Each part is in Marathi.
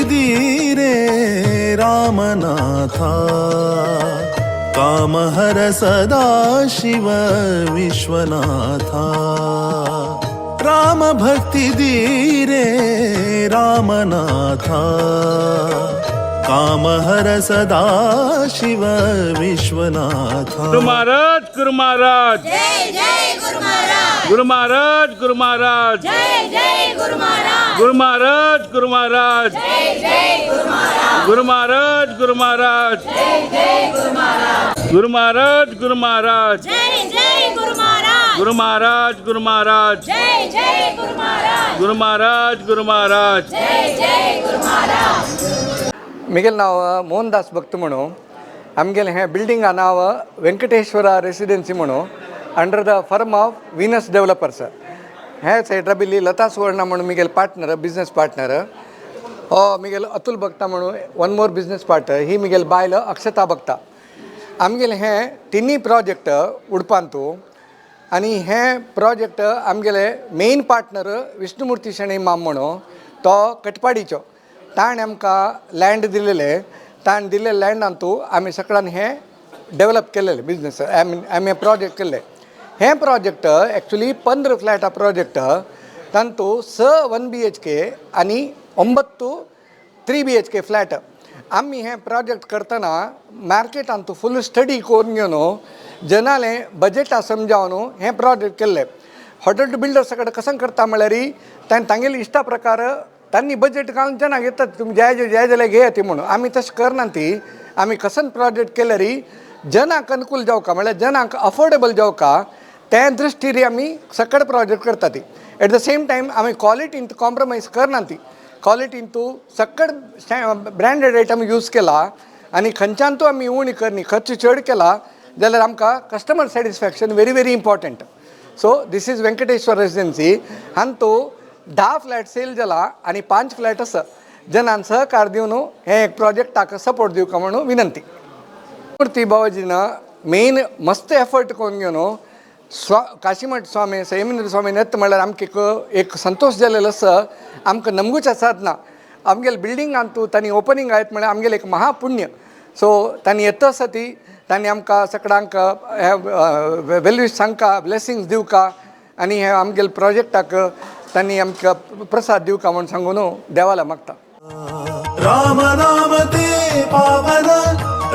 धीरे रामनाथा कामहर सदा शिव विश्वनाथा राम भक्ति धीरे रामनाथा कामहर सदा शिव विश्वनाथा। गुरु महाराज गुरु महाराज जय जय गुरु महाराज। गुरु महाराज गुरु महाराज जय जय गुरु महाराज। गुरु महाराज गुरु महाराज जय जय गुरु महाराज। गुरु महाराज गुरु महाराज जय जय गुरु महाराज। गुरु महाराज गुरु महाराज जय जय गुरु महाराज। गुरु महाराज गुरु महाराज जय जय गुरु महाराज। गुरु महाराज गुरु महाराज जय जय गुरु महाराज। मिगेल नाव मोहनदास भक्त म्हणून आमगेले हे बिल्डिंगा नाव वेंकटेश्वर रेसिडेन्सी म्हणून under the firm of Venus developers हे सायडा बिल्ली लता सुवर्णा म्हणून मिगेल पार्टनर बिझनेस पार्टनर हो मिगेल अतुल भक्ता म्हणून वन मोर बिझनेस पार्टनर ही मिगेल बायल अक्षता भक्ता आमगेले हे तिन्ही प्रोजेक्ट उडपांतू आणि हे प्रोजेक्ट आमगेले main partner Vishnumurthy Shenoi ma'am म्हणून तो कटपाडीचो ताण आमकां लँड दिलेले ताण दिल्ले लँडांतू आमी सगळ्यान हे डेवलप केलेले बिझनेस आमी प्रोजेक्ट केले हे प्रोजेक्ट एक्चुली 15 फ्लॅटा प्रोजेक्ट तांतू 6 1 BHK आणि 9 3 BHK फ्लॅट आम्ही हे प्रोजेक्ट करतना मार्केटांतू फुल स्टडी करून घेवन जनाले बजेटा समजावन हे प्रोजेक्ट केले हॉटेल बिल्डर्स कडेन कसं करता म्हळ्यार तांगेली इश्टा प्रकार त्यांनी बजेट घालून जनाक येतात तुम्ही जाय जाल्यार घेया ती म्हणून आमी तशें करना ती आमी कसं प्रोजेक्ट केल्यार जनाक अनुकूल जावका म्हळ्यार जनाक अफोर्डेबल जावका त्या दृश्टीर आमी सकड प्रोजेक्ट करता ती एट द सेम टायम आमी क्वॉलिटीन कॉम्प्रोमायज करना ती क्वॉलिटीन तू सकड ब्रँडेड आयटम यूज केला आनी खंयच्यान तूं आमी उणी करनी खर्च चड केला जाल्यार आमकां customer satisfaction very very important so this is Venkateshwar residency हांगा तो 10 फ्लॅट सेल जाला आणि 5 फ्लॅट आसा जनान सहकार दिवन हे एक प्रोजेक्टाक सपोर्ट दिवका म्हणून विनंती मूर्ती बाबाजीनं मेन मस्त एफर्ट करून घेवन काशीमठ स्वामी संयमेंद्र स्वामी नेत म्हळ्यार आमकां एक संतोष जालेलो आसा आमकां नमगुच्या साधना आमगेले बिल्डिंगांतू तांणी ओपनिंग आयत म्हळ्यार आमगेलें एक महापुण्य सो तांणी येता आसा ती तांणी आमकां सगळ्यांक वेल्यूज सांगका ब्लेसिंग्स दिवका आनी हे आमगेले प्रोजेक्टाक तांणी आमकां प्रसाद दिवका म्हणून सांगून देवाला मागता राम नाम ते पावन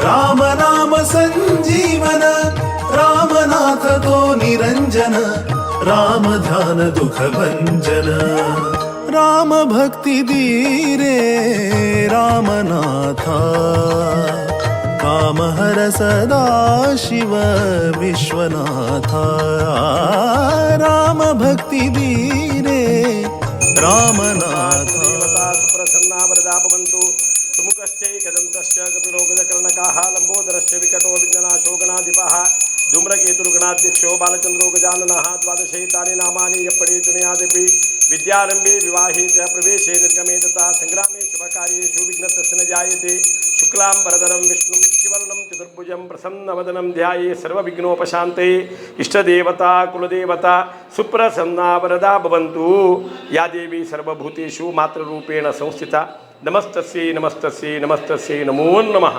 राम नाम संजीवन रामनाथ तो निरंजन राम ध्यान दुख भंजन राम भक्ति धीरे रामनाथा कामहर सदा शिव विश्वनाथा राम भक्ति धीरे रामनाथा प्रसन्ना वरदा भवन्तु सुमुखश्चैकदन्तश्च कपिलोकजकर्णकाः लम्बोदरश्च विकटो विघ्ननाशो गणाधिपः धूम्रकेतुर्गणाध्यक्षो बालचन्द्रो गजाननः द्वादशैतानि नामानि यप्पडेतुनियादपि विद्यारम्भे विवाहे च प्रवेशे निर्गमे तथा सङ्ग्रामे शुभकार्येषु विघ्नस्तस्य न जायते शुक्लाम्बरधरं विष्णुं शशिवर्णं चतुर्भुजं प्रसन्नवदनं ध्याये सर्वविघ्नोपशान्तये इष्टदेवता कुलदेवता सुप्रसन्ना वरदा भवन्तु या देवी सर्वभूतेषु मातृरूपेण संस्थिता नमस्तस्यै नमस्तस्यै नमस्तस्यै नमो नमः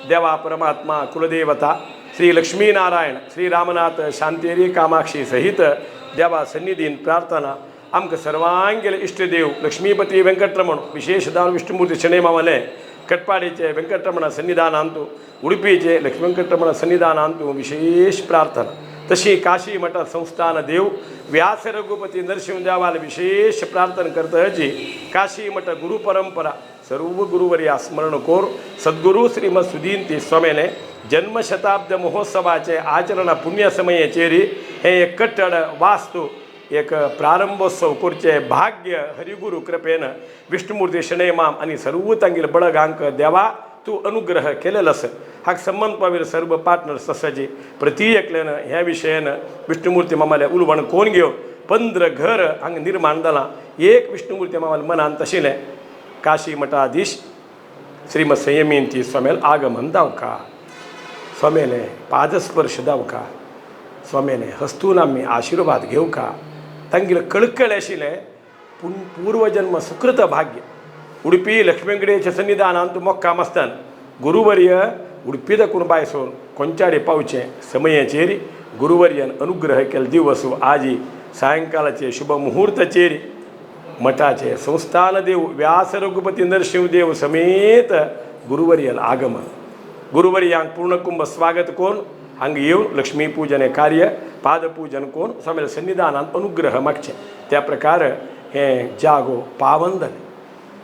देवा परमात्मा कुलदेवता श्री लक्ष्मीनारायण श्री रामनाथ शांतेरी कामाक्षी सहित देवा सन्निधीन प्रार्थना आमकां सर्वांगेले इष्टदेव लक्ष्मीपती वेंकटरमण विशेषदान विष्णुमूर्ती शणै मामले कटपाडीचे वेंकटरमण सन्निधानांतू उडुपीचे लक्ष्मी वेंकटरमण सन्निधानांतू विशेष प्रार्थना तशी काशी मठ संस्थान देव व्यास रघुपती नरसिंहदेवाला विशेष प्रार्थना करतची काशी मठ गुरु परंपरा सर्व गुरुवर्या स्मरण कोर सद्गुरु श्रीमद सुधींती स्वामीने जन्मशताब्द महोत्सवाचे आचरण पुण्य समये चेरी हे एक कट्टड वास्तू एक प्रारंभोत्सव करचे भाग्य हरिगुरु कृपेन विष्णुमूर्ती शणै माम आणि सर्व तांगेल बळगांक देवा तू अनुग्रह केलेलो आसा हाक संबंध पावील सर्व पार्टनर्स आसाचे प्रति एकल्यानं ह्या विशयान विष्णुमूर्ती मामाले उलवण कोण घेवन 15 घर हांगा निर्माण जालां एक विष्णुमूर्ती मामाले मनान तशिलें काशी मठाधीश श्रीमद संयमेंती स्वामेल आगमन जावका स्वामेले पादस्पर्श जावका स्वामेले हस्तून आमी आशीर्वाद घेवका तांगेले कळकळे आशिल्ले पूर्वजन्म सुकृत भाग्य ಉಡುಪಿ ಲಕ್ಷ್ಮೀ ವೆಂಕಟೇಶ ಸನ್ನಿಧಾನ ಅಂತೂ ಮೊಕ್ಕ ಮಸ್ತನ್ ಗುರುವರ್ಯ ಉಡುಪಿದ ಕುಣಬಾಯಿಸೋನ್ ಕೊಂಚಾಡಿ पावचे समयाचेरी गुरुवर्यन अनुग्रह केला दिवस आजी सायंकाळचे शुभ मुहूर्तचेरी मठाचे संस्थान देव व्यास रघुपती नरसिंहदेव समेत गुरुवर्यल आगमन गुरुवर्यांक पूर्णकुंभ स्वागत कोण हांग येऊन लक्ष्मी पूजने कार्य पादपूजन कोण स्वामीला सन्निधानात अनुग्रह मागचे त्या प्रकार हे जागो पावन जाले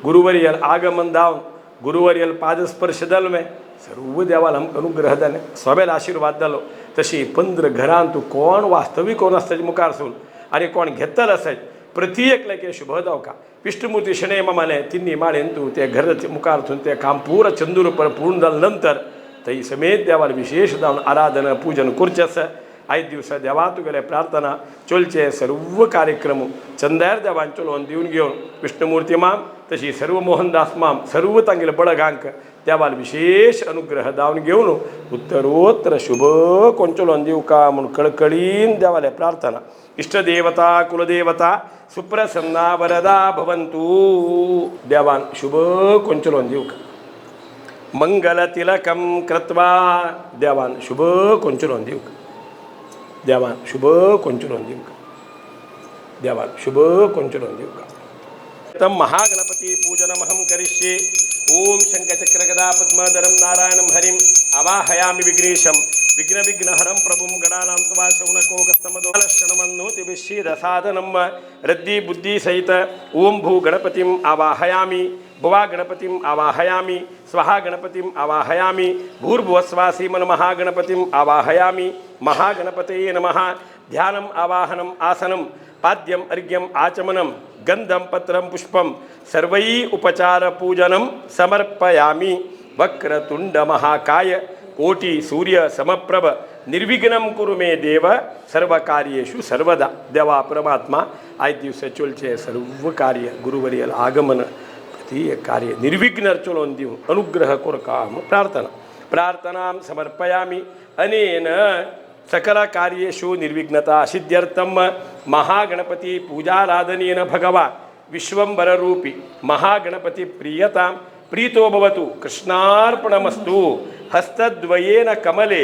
गुरुवर्यल आगमन दावन गुरुवर्यल पादस्पर्श दलमे सर्व देवाला अनुग्रह जाले स्वामीला आशीर्वाद जालो तशी 15 घरांत तू कोण वास्तविक कोण असताचे मुखार सून आणि कोण घेतल असाय प्रत्येक लेके शुभ जावका विष्णुमूर्ती शनय मामाने तिन्ही माळेन तू त्या घराचे मुखारतून ते काम पूर्ण चंदूर पर पूर्ण झाल्यानंतर तई समेत देवाला विशेष जाऊन आराधना पूजन करचेस 5 दिवस देवा तुगेले प्रार्थना चोलचे सर्व कार्यक्रम चंद्यार देवान चलोवन दिवन घेवन विष्णुमूर्ती माम तशी सर्व मोहनदास माम सर्व तांगेले बळगांक देवाला विशेष अनुग्रह दावन घेवन उत्तरोत्तर शुभ कोण चलोवन दिवका म्हणून कळकळीन देवाले प्रार्थना इष्टदेवता कुलदेवता सुप्रसन्ना वरदा भवन्तु देवान शुभ कोण चलोवन दिवका मंगल तिलकम कृत्वा देवान शुभ कोण चलोवन दिवका देवान शुभ कोण चलोवन दिवका देवान शुभ कोण चलोवन दिवका तम महागणपति पूजनमहं करिष्ये ओम शंखचक्रगदा पद्मधरं नारायणं हरिं आवाहयामि विघ्नेशं विघ्नहरं प्रभुं गणानां त्वा शौनकोकस्तमदोलक्षणमन्नोति विश्वेदसाधनं रद्दी बुद्धि सहित ओम भू गणपतिम् आवाहयामि भुवा गणपतिम् आवाहयामि स्वाहा गणपतिम् आवाहयामि भूर्भुवस्वासी मन महागणपतिम् आवाहयामि महागणपतये नमः ध्यानम् आवाहनम् आसनं पाद्यम् अर्घ्यम् आचमनं गंधं पत्रं पुष्पं सर्वै उपचार पूजनं समर्पयामि वक्रतुंड महाकाय कोटि सूर्य समप्रभ निर्विघ्नं कुरु मे देव सर्व कार्येषु सर्वदा देवा परमात्मा 5 दिवस चोलचे सर्व कार्य गुरुवर्यल आगमन प्रति कार्य निर्विघ्न चलोवन दिवून अनुग्रह कोरकाम प्रार्थनां समर्पयामि अनेन सकल कार्येषु निर्विघ्नता सिद्ध्यर्थं महागणपति पूजाराधनेन भगवान् विश्वंभर रूपी महागणपति प्रियतां प्रीतो भवतु कृष्णार्पणमस्तु हस्तद्वयेन कमले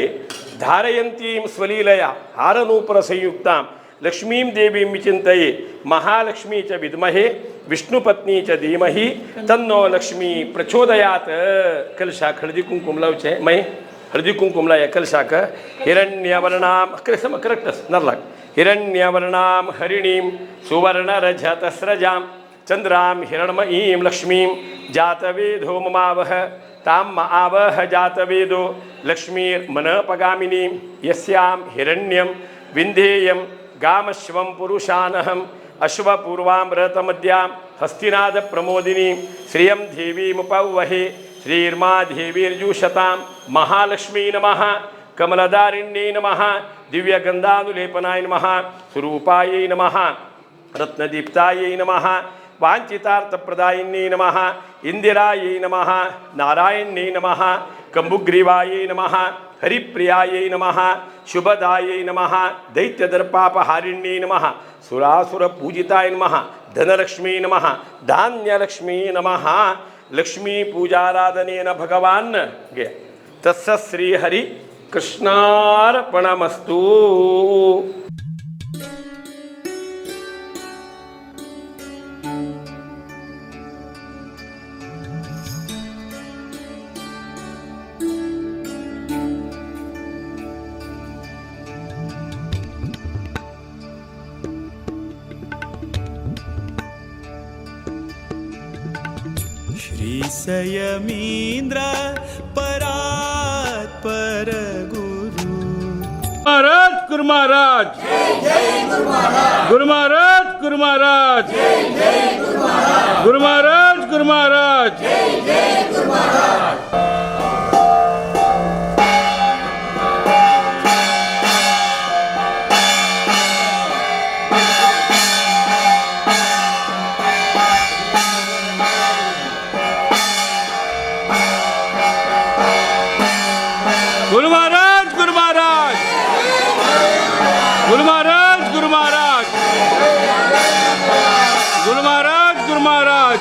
धारयन्तीं स्वलीलया हारनूपुरसंयुक्तां लक्ष्मीं देवीं विचिन्तये महालक्ष्मी च विद्महे विष्णुपत्नी च धीमहि तन्नो लक्ष्मी प्रचोदयात् कलशा हळदी कुंकुम लावचे मै हळदी कुंकुमला कलशाक हिरण्यवर्णां करेक्ट नरलाग हिरण्यवर्णां हरिणीं सुवर्णरजतस्रजां चंद्रां हिरण्मयीं लक्ष्मीं जातवेदो ममावह तां आवह जातवेदो लक्ष्मीर्मनपगामिनीं यस्यां हिरण्यं विन्ध्येयं गामश्वं पुरुषानहम् अश्वपूर्वामृतमद्यां हस्तिनादप्रमोदिनीं श्रियं देवीमुपवहे श्रीर्मा देवीर्जुषतां महालक्ष्मी नमः कमलदारिण्यै नमः दिव्यगन्धानुलेपनाय नमः स्वरूपायै नमः रत्नदीप्तायै नमः वाञ्छितार्थप्रदायिन्यै नमः इंदिरायै नमः नारायण्यै नमः कम्बुग्रीवायै नमः हरिप्रियायै नमः शुभदायै नमः दैत्यदर्पापहारिण्यै नमः सुरासुरपूजिताय नमः धनलक्ष्मी नमः धान्यलक्ष्मी नमः लक्ष्मी पूजाराधनेन भगवान् गे तस्य श्री हरि कृष्णार्पणमस्तु श्रीसयमीन्द्र परात् पर गुरु महाराज गुरु महाराज गुरु महाराज गुरु महाराज गुरु महाराज गुरु महाराज गुरु महाराज गुरु महाराज गुरु महाराज गुरु महाराज गुरु महाराज गुरु महाराज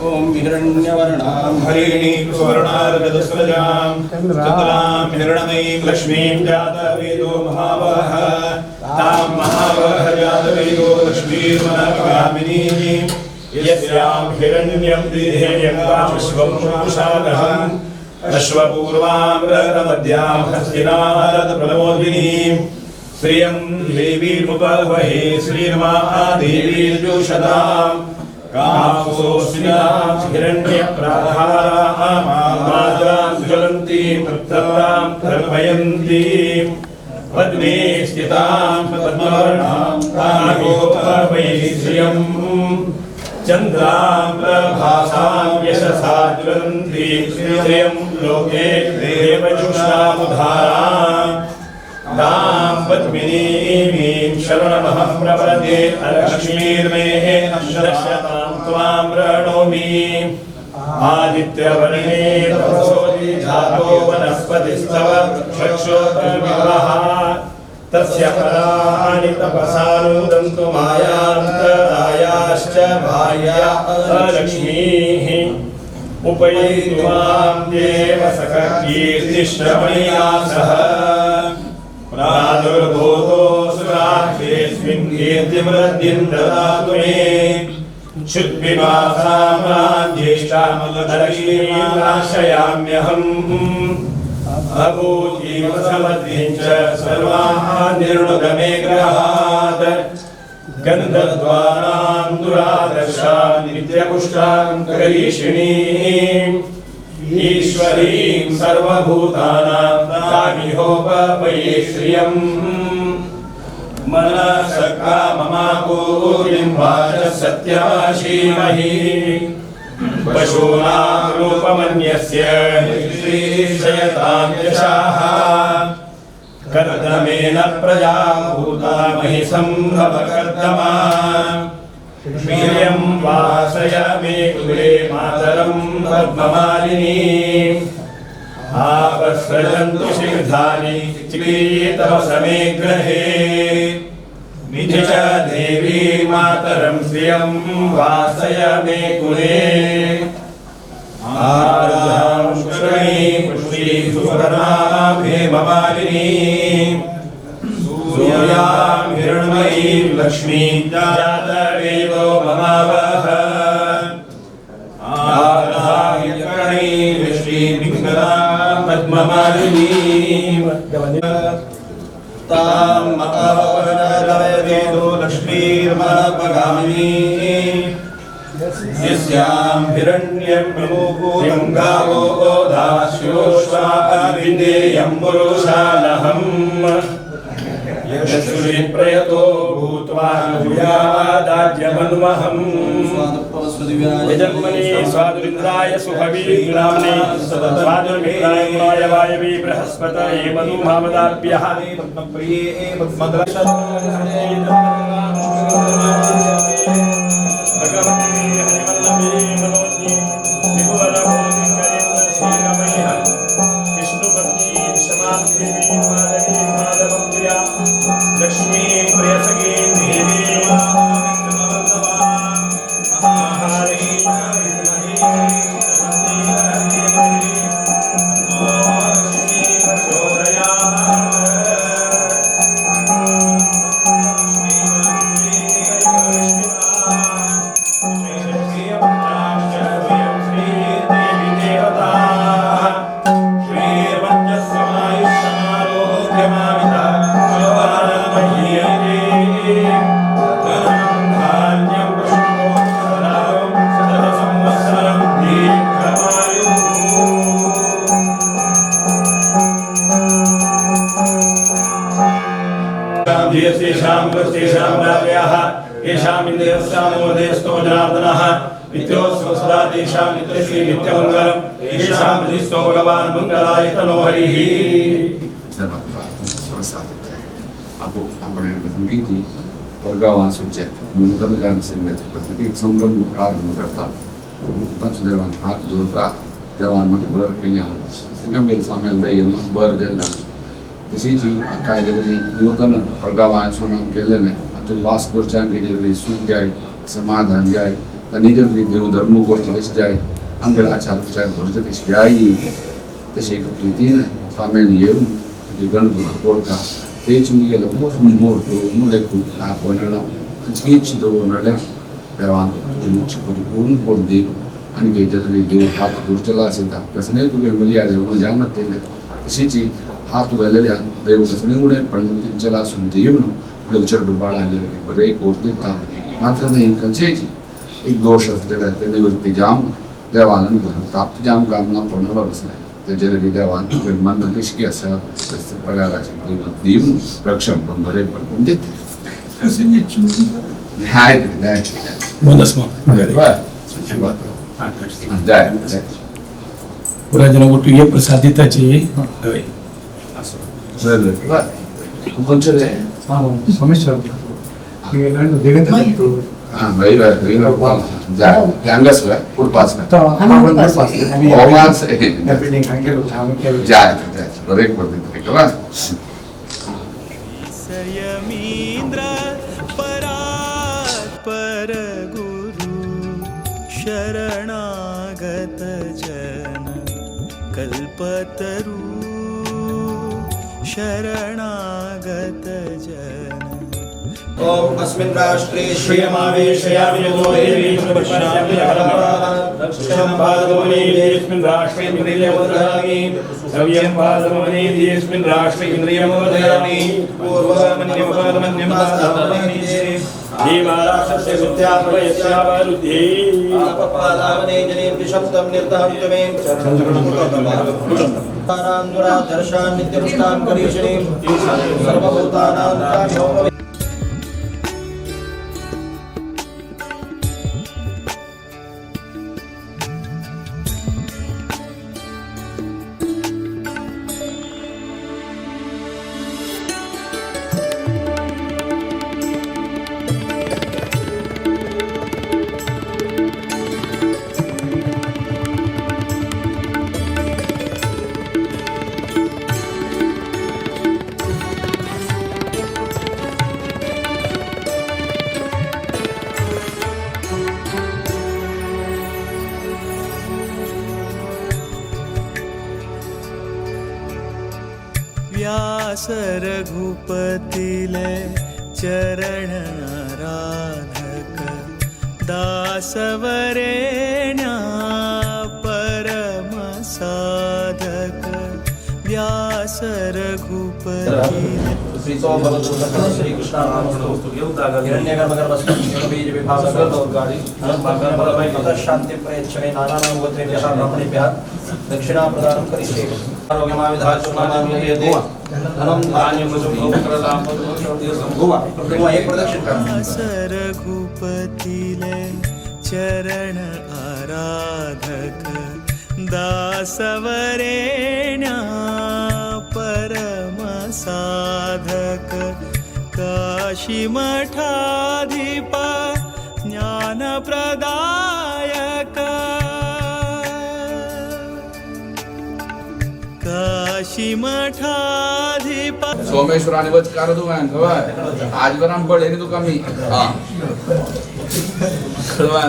ओम हिरण्यवर्णां हरिणीं सुवर्णार्गदस्रजां चतुरां हिरण्मयीं लक्ष्मीं जातवेदो महावः तां महावः जातवेदो लक्ष्मीर्मनकामिनीं यस्यां हिरण्यं देहेयं विश्वं पुरुषादहम् अश्वपूर्वामृतमध्यां हस्तिनारदप्रमोदिनीं श्रियं देवीमुपवहे श्रीर्महादेवीर्जुषदां कामसोऽस्मिनां हिरण्यप्राधारां माद्रां ज्वलन्तीं तप्तां तर्पयन्तीं पद्मे स्थितां पद्मवर्णां कामोपवहे श्रियं चन्द्रां प्रभासां यशसा ज्वलन्तीं श्रियं लोके देवजुषामुधारां तां पद्मिनीं शरणमहं प्रपद्ये अलक्ष्मीर्मे दर्शतां त्वां प्रणोमि आदित्यवर्णे तपसोऽधि जातो वनस्पतिस्तव चक्षुर्विवाह तस्य पराणि तपसानुदन्तु मायान्तरायाश्च भार्या लक्ष्मीः उपैतु मां देव सखकीर्तिश्रवणया सह प्रादुर्भूतोऽसुराख्येऽस्मिन् कीर्तिमृद्धिं ददातु मे शुद्धिवासां ज्येष्ठामलक्ष्मीं नाशयाम्यहम् अभूतिमसमद्धिं च सर्वान् निर्णुदमे ग्रहात् गन्धद्वारां दुरादर्शां नित्यपुष्टां करीषिणीम् ईश्वरीं सर्वभूतानां तामिहोपवये श्रियम् मनसकाममापूर्तिं वाचः सत्यमाशीमहि पशूनां रूपमन्यस्य श्रीशयतां यशाः कर्दमेन प्रजा भूता महि सम्भवकर्दमा वीर्यं वासय मे कुले मातरं पद्ममालिनीम् आपस्रजन्तु सिग्धानि चिकीतव समे ग्रहे निज च देवी मातरं श्रियं वासय मे कुले आर्द्रां शुक्रणीं पुष्टीं सुवर्णां हेममालिनीं सूर्यां हिरण्मयीं लक्ष्मीं जातवेदो ममावह आर्द्रां श्रीं पद्ममालिनीं तां महावरदवेदो लक्ष्मीर्मनपगामिनीं यस्यां हिरण्यं विमोहूतं गावो दास्योश्वाविन्देयं पुरुषालहम् यशस्वी प्रयतो भूत्वा भूयादाज्यमन्वहम् यजन्मनि स्वादुरिन्द्राय सुभवीर्नाम्ने स्वादुर्मित्राय गुणाय वायवे बृहस्पतये मधुमामदाभ्यः लक्ष्मी प्रियसखी देवी प्राजयाः येषामिन्द्रियस्यामोदयस्तो जनार्दनः नित्योऽस्मि सदा तेषां नित्यश्री नित्यमङ्गलम् येषां हृदिस्थो भगवान् मङ्गलाय तनो हरिः Aku apa yang bertinggi pergawan subjek menentukan sehingga seperti sumber muka mereka bukan sudah hak juga jalan mengeluarkan kenyang sehingga bersama yang berjalan di sini kaya dari nukar pergawan sunam kelene atau las berjalan dari sungai समाधान जाए निजर देव धर्म को जाए अंगल आचार विचार करते शियाई तसे कृतीन स्वामी येऊन गणपती का तेच मी गेलो मोठो मुलेकू आपणला जीच दोनले देवान तुमची परिपूर्ण कोण देव आणि गेजरी देव हात गुरचला असेल तर कसने तुगे मिलिया देव जानत ते तशीची हात वेलेल्या देव कसने उडे पण चला सुन देव लवचर डुबाळ आले बरे कोर्ते का मात्र नाही कंचेची एक दोष असलेला त्याने वरती जाम देवानं प्राप्त जाम कामना पूर्ण बसलाय त्याच्या देवान मन नक्की असं पगाराची देव रक्षण पण बरे पण देते हाय बोनस मग जाय पुरा जन ಒಟ್ಟಿಗೆ ಪ್ರಸಾದಿತಾಚಿ कोणचं रे सोमेश्वर देवेंद्र भाई जाय अंगस पुढपास जाय बरेक पडते का संयमींद्र परात्पर गुरु शरणागत जन कल्पतरु शरणागत जन ओम अस्मिन् राष्ट्रे श्रियमावेशयामि यतो देवी प्रपश्यामि दक्षिणं पादमने देस्मिन् राष्ट्रे इन्द्रियमवधामि सव्यं पादमने देस्मिन् राष्ट्रे इन्द्रियमवधामि पूर्वमन्यं पादमन्यं पादमने देवाराक्षस्य विद्याप्रयस्यावरुद्धे आपपादावने जने विशब्दं निर्धारितमे तारान्दुरा दर्शान् नित्यपुष्टां करीषणे सर्वभूतानां काम्योम व्यास रघुपतिले चरण आराधक दासवरेण्या परम साधक व्यास रघुपतिले श्रीतो भगवतो श्री कृष्ण नामस्तु हिरण्यगर्भगर्भस्थं बीज विभाग सर्वोर्गादि अनंत शांति प्रयच्छने नानानां गोत्रेभ्यः ब्राह्मणेभ्यः दक्षिणा प्रदानं करिष्ये आरोग्यमाविधाय सुनानां यदि धनं धान्यं वसुभोक्तरतां भुवा एक प्रदक्षिण कर रघुपतिले चरण आराधक दासवरेण्या परम साधक काशी मठाधिप ज्ञान प्रदायक काशी मठाधिप सोमेश्वराने वच कर दो मैं खबर आज वर हम पढ़े नहीं तो कमी हां खबर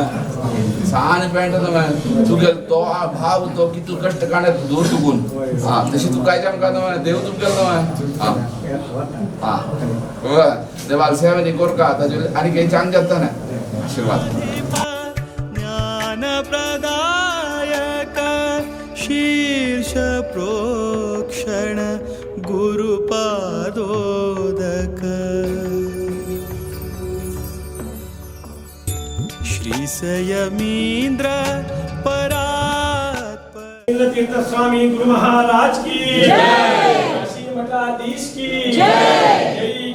सहान पेंट तो मैं तू गेल तो भाव तो कि तू कष्ट काणे दूर तू गुण हां तशी तू काय जम का तो मैं देव तू गेल तो मैं हां हां खबर देवाल सेवा नि कोर का आता जो आणि काही चांग जाता ना आशीर्वाद ज्ञान प्रदायक शीर्ष प्रोक्षण गुरुपादोदक श्री संयमींद्र परात्पर तीर्थ स्वामी गुरु महाराज की जय काशी मठाधीश की जय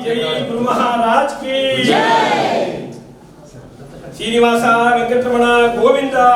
जय जय गुरु महाराज की जय। श्रीनिवासा वेंकटरमण गोविंदा।